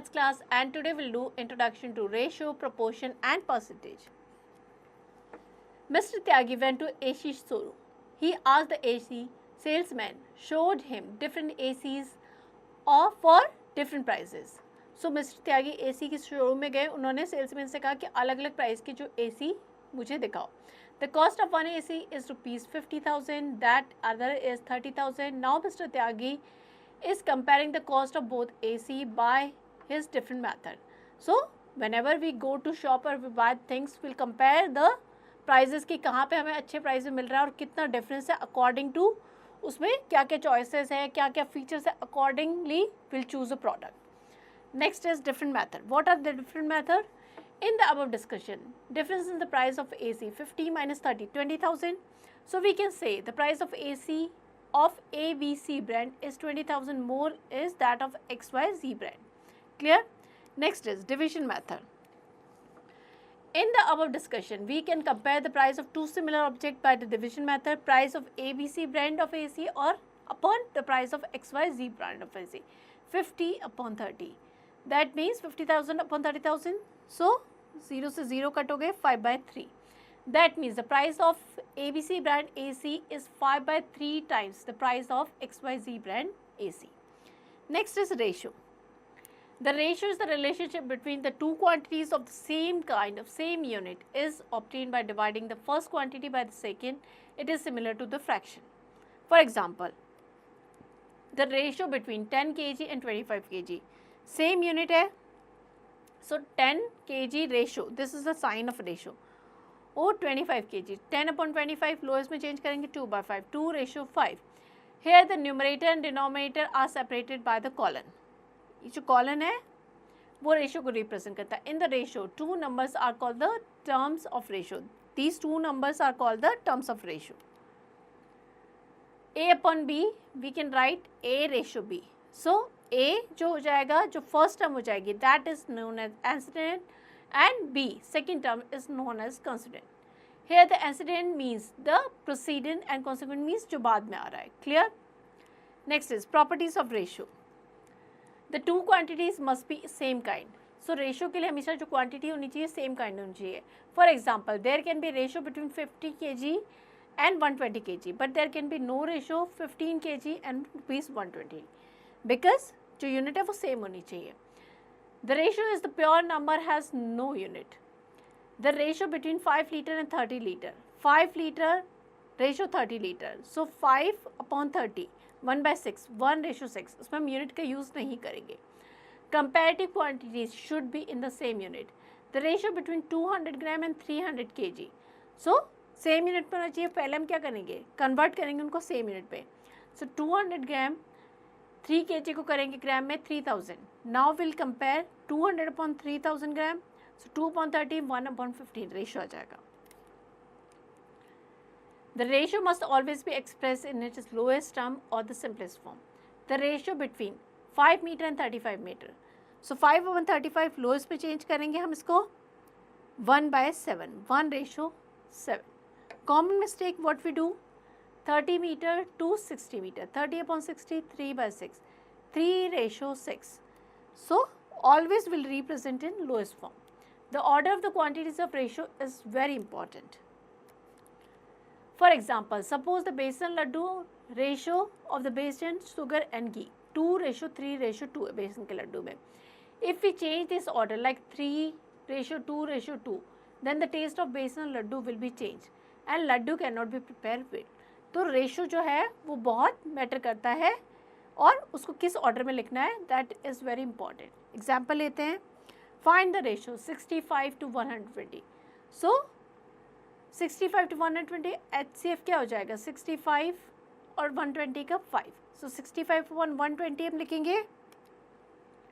maths class, and today we'll do introduction to ratio, proportion and percentage. Mr. Tyagi went to AC showroom. He asked the AC salesman, showed him different ACs for different prices. So Mr. Tyagi AC की showroom में गए, उन्होंने salesman से कहा कि अलग अलग price की जो AC मुझे दिखाओ. The cost of one AC is rupees 50,000, that other is 30,000. Now Mr. Tyagi is comparing the cost of both AC by his different method. So whenever we go to shop or we buy things, we'll compare the prices कि कहाँ पे हमें अच्छे price में मिल रहा है और कितना डिफरेंस है अकॉर्डिंग टू उसमें क्या क्या चॉइसेस है, क्या क्या फीचर्स है, accordingly will choose a product. Next is different method. What are the different method? In the above discussion, difference in the price of AC 50 minus 30 20,000. So we can say the price of AC of ABC brand is 20,000 more is that of XYZ brand. Clear? Next is division method. In the above discussion, we can compare the price of two similar objects by the division method. Price of ABC brand of AC or upon the price of XYZ brand of AC. 50 upon 30. That means 50,000 upon 30,000. So 0 से 0 cut हो गए 5/3. That means the price of ABC brand AC is 5/3 times the price of XYZ brand AC. Next is ratio. The ratio is the relationship between the two quantities of the same kind of same unit is obtained by dividing the first quantity by the second. It is similar to the fraction. For example, the ratio between 10 kg and 25 kg. Same unit है. So 10 kg ratio, this is the sign of ratio. और 25 kg, 10 upon 25 lowest में change करेंगे 2/5, 2 ratio 5. Here the numerator and denominator are separated by the colon. ये जो colon है वो ratio को represent करता है. In the ratio, two numbers are called the terms of ratio. These two numbers are called the terms of ratio. A upon B, we can write A ratio B. So A जो हो जाएगा, जो first term हो जाएगी, that is known as antecedent, and B second term is known as consequent. Here the antecedent means the precedent and consequent means जो बाद में आ रहा है. Clear? Next is properties of ratio. The two quantities must be same kind. So ratio के लिए हमेशा जो quantity होनी चाहिए same kind होनी चाहिए. For example, there can be ratio between 50 kg and 120 kg, but there can be no ratio 15 kg and rupees 120. Because जो unit है वो सेम होनी चाहिए. The ratio is the pure number has no unit. The ratio between 5 litre and 30 litre, 5 litre ratio 30 litre, so 5 upon 30 1/6, 1 ratio 6, उसमें हम unit का use नहीं करेंगे. Comparative quantities should be in the same unit. The ratio between 200 gram and 300 kg, so same unit पर होना चाहिए. पहले हम क्या करेंगे, कन्वर्ट करेंगे उनको सेम यूनिट पे. सो 200 ग्राम 3 kg को करेंगे ग्राम में 3000. Now will compare 200 upon 3000 gram. So 2 upon 30, 1 upon 15 ratio आ जाएगा. The ratio must always be express in its lowest term और the simplest form. The ratio between 5 metre and 35 metre. So 5 upon 35 lowest पे change करेंगे हम इसको 1/7, 1 ratio 7. Common mistake what we do, 30 meter to 60 meter, 30 upon 60, 3/6, 3 ratio 6. So always will represent in lowest form. The order of the quantities of ratio is very important. For example, suppose the besan laddu ratio of the besan, sugar and ghee 2:3:2 है बेसन के लड्डू में. If we change this order like 3:2:2, then the taste of besan laddu will be changed and laddu cannot be prepared with. तो ratio जो है वो बहुत matter करता है और उसको किस ऑर्डर में लिखना है, that is very important. Example लेते हैं. Find the ratio 65 to 120. So 65 to 120 HCF क्या हो जाएगा, 65 और 120 का 5. सो 65 upon 120 हम लिखेंगे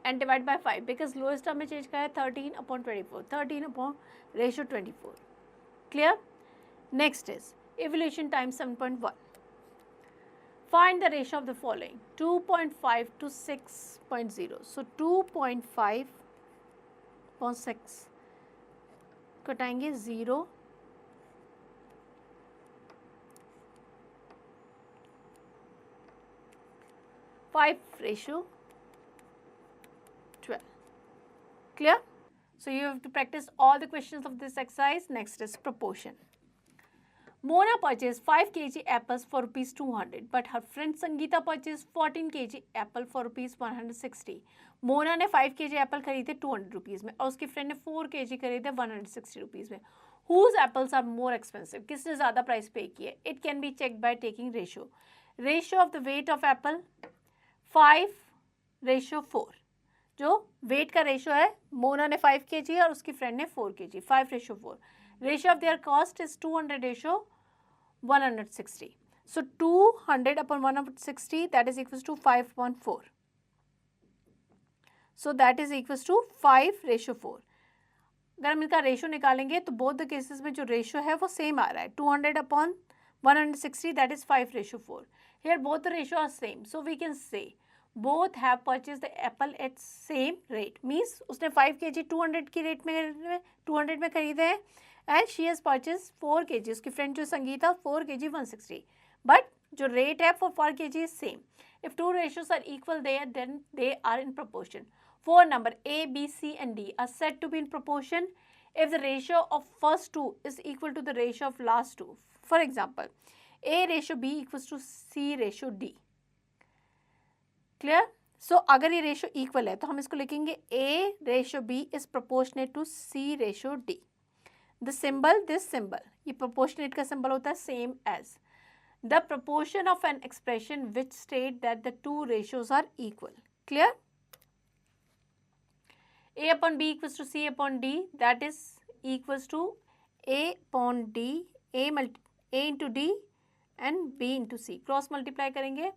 and divide by 5 because lowest term में चेंज करा है 13 upon 24, 13 upon ratio 24. Clear? Next is evaluation time 7.1. Find the ratio of the following 2.5 to 6.0. So 2.5 upon 6 कटाएंगे 0, 5 ratio 12. Clear? So you have to practice all the questions of this exercise. Next is proportion. Mona purchased 5 kg apples for rupees 200, but her friend Sangeeta purchased 14 kg apple for rupees 160. Mona ने 5 kg Apple खरीदे 200 rupees में और उसकी friend ने 4 kg खरीदे 160 rupees में. Whose apples are more expensive? किसने ज़्यादा प्राइस पे की है? It can be checked by taking ratio. Ratio of the weight of apple 5:4. जो वेट का रेशियो है, मोना ने 5 kg और उसकी फ्रेंड ने 4 kg. 5:4. Ratio of their cost is 200:160. So 200 upon 160, that is equals to 5:4. So that is equals to 5:4. अगर हम इनका रेशियो निकालेंगे तो बोथ द केसेस में जो रेशियो है वो सेम आ रहा है. 200 upon 160, that is 5:4. Here both the ratio are same. So we can say both have purchased the apple at same rate. Means उसने 5 kg 200 की रेट में 200 में खरीदे हैं and she has purchased 4 kg. उसकी फ्रेंड जो संगीता 4 kg 160. But जो rate है for 4 kg is same. If two ratios are equal there, then they are in proportion. Four number A, B, C and D are said to be in proportion if the ratio of first two is equal to the ratio of last two. For example, A ratio B equals to C ratio D. Clear? So अगर ये ratio equal है तो हम इसको लिखेंगे A ratio B is proportionate to C ratio D. The symbol, this symbol, ये proportionate का symbol होता है same as the proportion of an expression which state that the two ratios are equal. Clear? A upon B equals to C upon D, that is equals to A upon D, A into D and B into C. Cross multiply करेंगे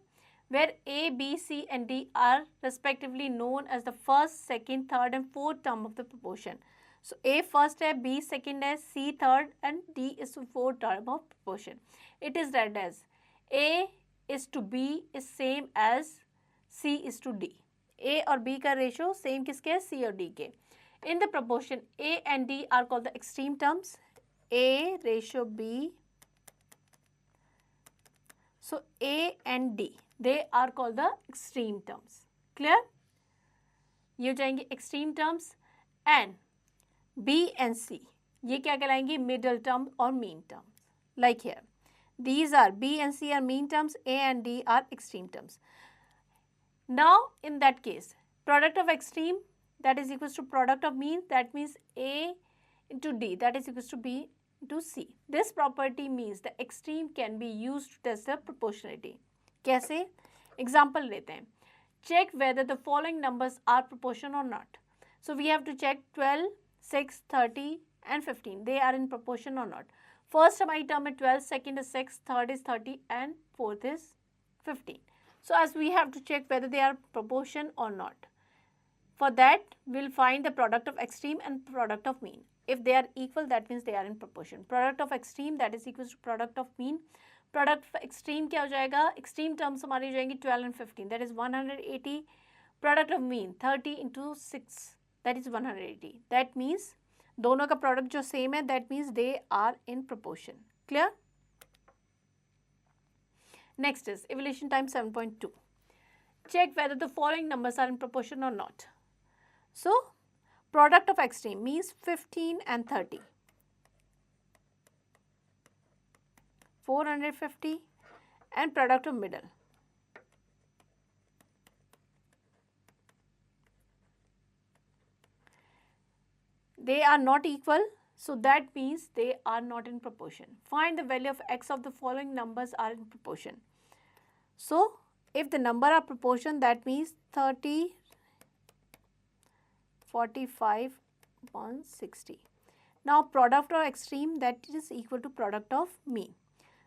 where A, B, C and D are respectively known as the first, second, third and fourth term of the proportion. So A first है, B second है, C third and D is the fourth term of proportion. It is read as A is to B is same as C is to D. A और B का ratio same किसके है? C और D के. In the proportion A and D are called the extreme terms. A ratio B. So A and D, they are called the extreme terms. Clear? ये हो जाएंगे extreme terms and B and C ये क्या कहलाएंगे? middle term और mean terms. Like here, these are B and C are mean terms, A and D are extreme terms. Now in that case, product of extreme that is equals to product of mean, that means A into D, that is equals to B into C. This property means the extreme can be used to test the proportionality. कैसे? Example लेते हैं. Check whether the following numbers are proportion और not. So we have to check 12, 6, 30 and 15 they are in proportion और not. First हमारी term है 12, second is 6, third is 30 and fourth is 15. So as we have to check whether they are proportion और not. For that, we'll find the product of extreme and product of mean. If they are equal, that means they are in proportion. Product of extreme that is equals to product of mean. Product of extreme क्या हो जाएगा? Extreme terms हमारी हो जाएंगी 12 and 15. That is 180. Product of mean 30 into 6. That is 180. That means दोनों का product जो same है, that means they are in proportion. Clear? Next is evaluation time 7.2. Check whether the following numbers are in proportion or not. So, product of extreme means 15 and 30. 450 and product of middle. They are not equal, so that means they are not in proportion. Find the value of x of the following numbers are in proportion. So, if the number are proportion, that means 30, 45 upon 60. Now product of extreme that is equal to product of mean.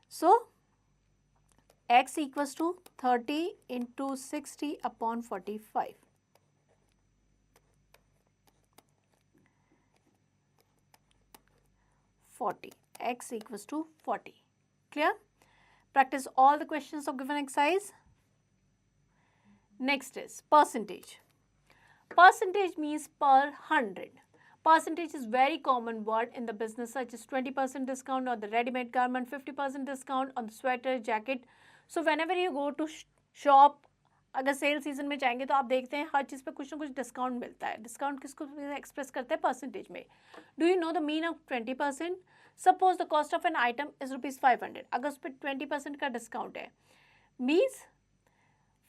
So x equals to 30 into 60 upon 45. 40. X equals to 40. Clear? Practice all the questions of given exercise. Next is percentage. Percentage means per 100. Percentage is very common word in the business, such as 20% discount on the ready-made garment, 50% discount on the sweater, jacket. So whenever you go to shop अगर cell season में जाएंगे तो आप देखते हैं हर चीज़ पे कुछ ना कुछ डिस्काउंट मिलता है. डिस्काउंट किसको एक्सप्रेस करते हैं? परसेंटेज में. Do you know the mean of 20%? Suppose the cost of an item is ₹500. अगर उस पर 20% का डिस्काउंट है, मीन्स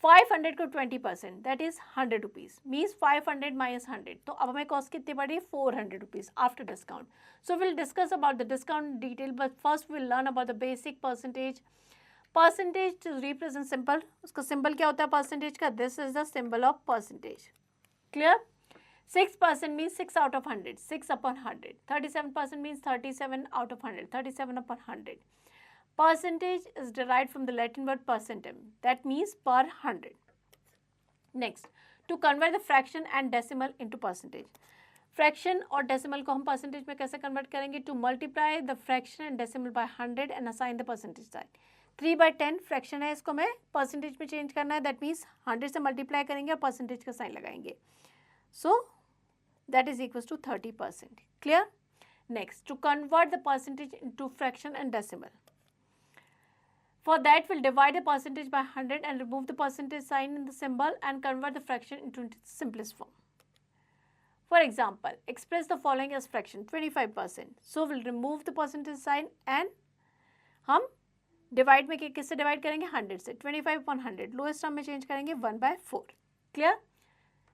500 को 20%, दैट इज ₹100, मीन्स 500 माइनस 100. तो अब हमें कॉस्ट कितनी पड़ी? ₹400 after discount. So will discuss about the discount detail, but first will learn about the basic percentage. Percentage represent simple. उसका सिंबल क्या होता है परसेंटेज का? This is the symbol of percentage. Clear? 6% means 6 out of 100, 6 upon 100. 37% means 37 out of 100, 37 upon 100. Percentage is derived from the Latin word percentum, that means per 100. Next, to convert the fraction and decimal into percentage. Fraction और decimal को हम percentage में कैसे convert करेंगे? To multiply the fraction and decimal by 100 and assign the percentage sign. 3/10 fraction है, इसको हमें percentage में चेंज करना है. दैट मीन्स 100 से मल्टीप्लाई करेंगे और परसेंटेज का साइन लगाएंगे. So that is equal to 30%. Clear? Next, to convert the percentage into fraction and decimal. For that will divide the percentage by 100 and remove the percentage sign in the symbol and convert the fraction into simplest form. For example, express the following as fraction 25%. So will remove the percentage sign and हम divide में किससे divide करेंगे? 100 से. 25/100 lowest term में change करेंगे 1/4. Clear?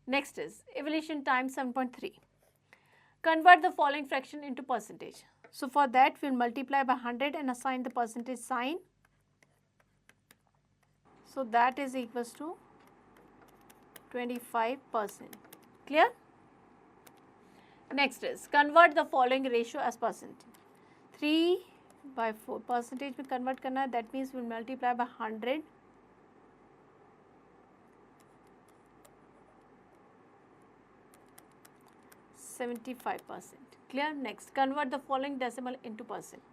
Next is evolution time 7.3. Convert the following fraction into percentage. So for that will multiply by 100 and assign the percentage sign. So that is equals to 25%. Clear? Next is convert the following ratio as percentage. 3/4 percentage में convert करना है. That means will multiply by 100 75%. Clear? Next, convert the following decimal into percent.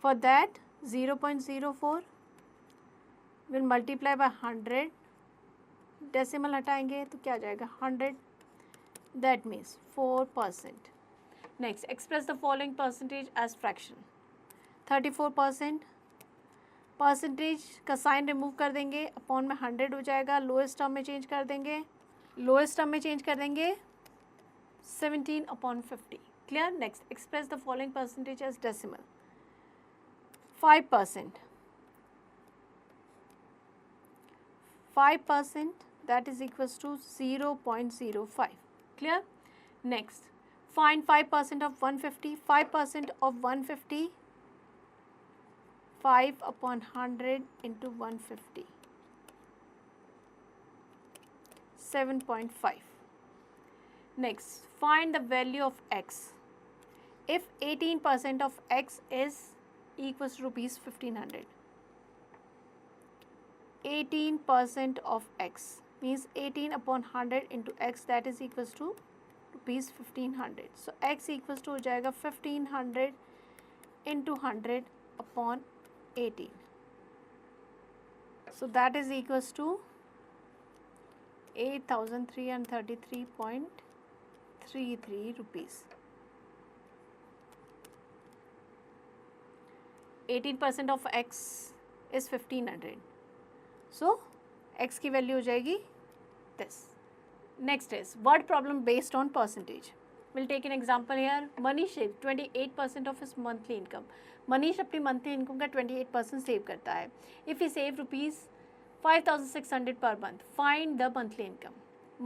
For that 0.04 will multiply by 100. decimal हटाएंगे तो क्या जाएगा? 100. That means 4%. Next, express the following percentage as fraction. 34%. Percentage का sign remove कर देंगे, upon में 100 हो जाएगा. लोएस्ट टर्म में चेंज कर देंगे. 17/50. Clear? Next, express the following percentage as decimal. 5%. 5%, that is equals to 0.05. Clear? Next, find 5% of 150. 5% of 150. 5/100 into 150. 7.5. Next, find the value of x. If 18% of x is equals to ₹1,500. 18% of x means 18/100 into x, that is equals to ₹1,500. So x equals to हो जाएगा 1500 into 100/18. So that is equals to 8,333.33 rupees. 18% of x is 1500. So x की value हो जाएगी this. Next is word problem based on percentage. We'll take an example here. Manish saves 28% of his monthly income. Manish अपनी monthly income का 28% save करता है. If he save ₹5,600 per month, find the monthly income.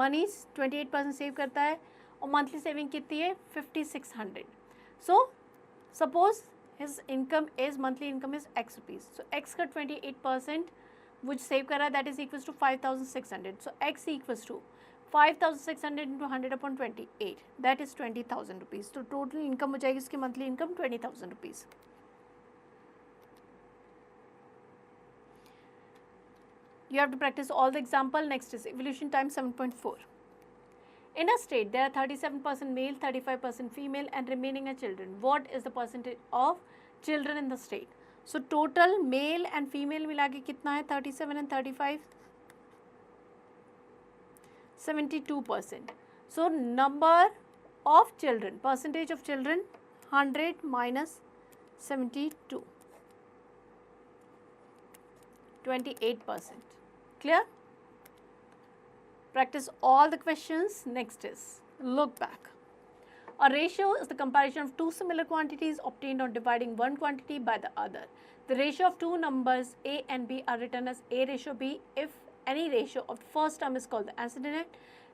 Manish 28% save करता है और monthly saving कितनी है? 5,600. So suppose his income is monthly income is X rupees. So X का 28% which save कर रहा है, that is equals to 5,600. So X equals to 5,600 into 100/28, that is 20,000 rupees. तो total income हो जाएगी इसकी monthly income 20,000 rupees. You have to practice all the example. Next is evolution time 7.4. In a state, there are 37% male, 35% female, and remaining are children. What is the percentage of children in the state? So total male and female मिला के कितना है? 37 and 35. 72%. So number of children, percentage of children, 100 minus 72. 28%. Clear? Practice all the questions. Next is look back. A ratio is the comparison of two similar quantities obtained on dividing one quantity by the other. The ratio of two numbers A and B are written as A ratio B if any ratio of the first term is called the antecedent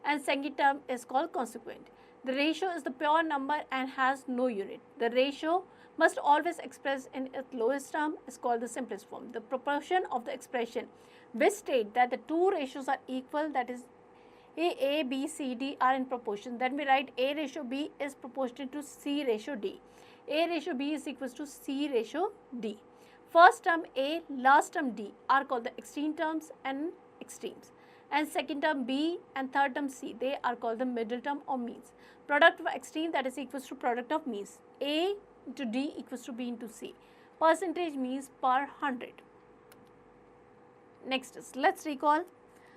and second term is called consequent. The ratio is the pure number and has no unit. The ratio must always express in its lowest term is called the simplest form. The proportion of the expression which state that the two ratios are equal, that is A, B, C, D are in proportion. Then we write A ratio B is proportional to C ratio D. A ratio B is equals to C ratio D. First term A, last term D are called the extreme terms and extremes. And second term B and third term C, they are called the middle term or means. Product of extreme, that is equals to product of means. A into D equals to B into C. Percentage means per 100. Next is, let's recall.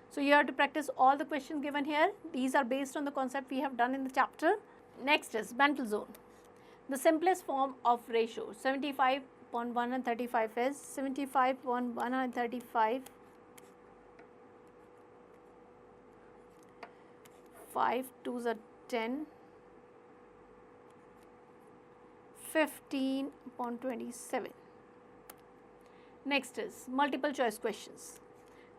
So you have to practice all the questions given here. These are based on the concept we have done in the chapter. Next is mental zone. The simplest form of ratio 75/135 is 75/135 5 2s are 10, 15/27. Next is multiple choice questions.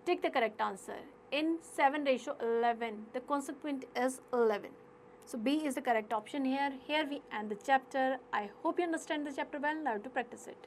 Take the correct answer. In 7:11, the consequent is 11. So B is the correct option here. Here we end the chapter. I hope you understand the chapter well. Now to practice it.